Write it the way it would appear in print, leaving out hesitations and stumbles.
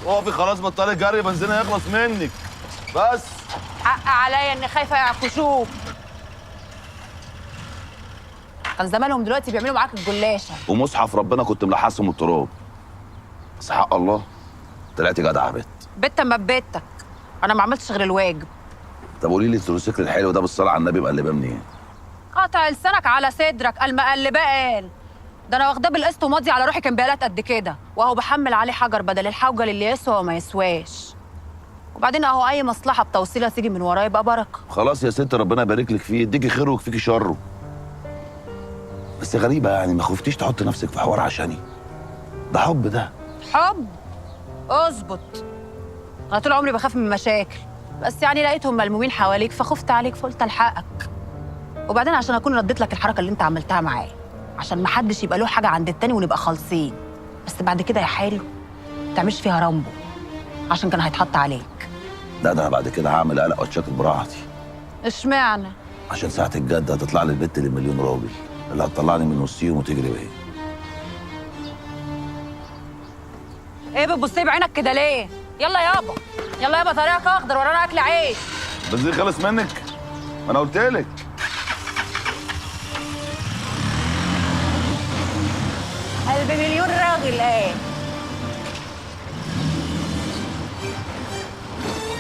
اقفي خلاص، بطلي جري، بنزينها يخلص منك بس. حق عليا اني خايفه يعكشوك. كان زمانهم دلوقتي بيعملوا معاك الجلاشه. ومصحف ربنا كنت ملحسهم التراب. بس حق الله طلعتي جدعه يا بت. بت ما ببيتك، انا ما عملتش غير الواجب. طب قولي لي التروسيكل الحلو ده بالصلاه على النبي مقلباه منين؟ قطع لسانك على صدرك، المقلبه قال. ده انا واخداه بالقسط وماضي على روحي كان بيالات قد كده، وهو بحمل عليه حجر بدل الحوجل اللي يسوى وما يسواش. وبعدين اهو اي مصلحه بتوصيلها تيجي من ورايا يبقى بركه. خلاص يا ست، ربنا يبارك لك فيه، يديكي خيره ويكفيكي شره. بس غريبه يعني، ما خفتيش تحط نفسك في حوار عشاني؟ ده حب ده. حب؟ اظبط. انا طول عمري بخاف من المشاكل، بس يعني لقيتهم ملمومين حواليك فخفت عليك فقلت الحقك. وبعدين عشان اكون رديت لك الحركه اللي انت عملتها معايا، عشان ما حدش يبقى له حاجه عند التاني ونبقى خالصين. بس بعد كده يا حلو ما تعملش فيها رامبو، عشان كان هيتحط عليك. ده انا بعد كده هعمل قلق واتشكل براحتي. اشمعنى؟ عشان ساعه الجد هتطلع لي البت اللي مليون راجل، اللي هتطلعني من وسطيهم وتجري بيا. ايه بتبصي بعينك كده ليه؟ يلا يابا، يلا يابا، طريقك اخضر ورانا اكل عيش. البنزين خلص منك؟ ما انا قلت لك. قلب مليون راجل ايه؟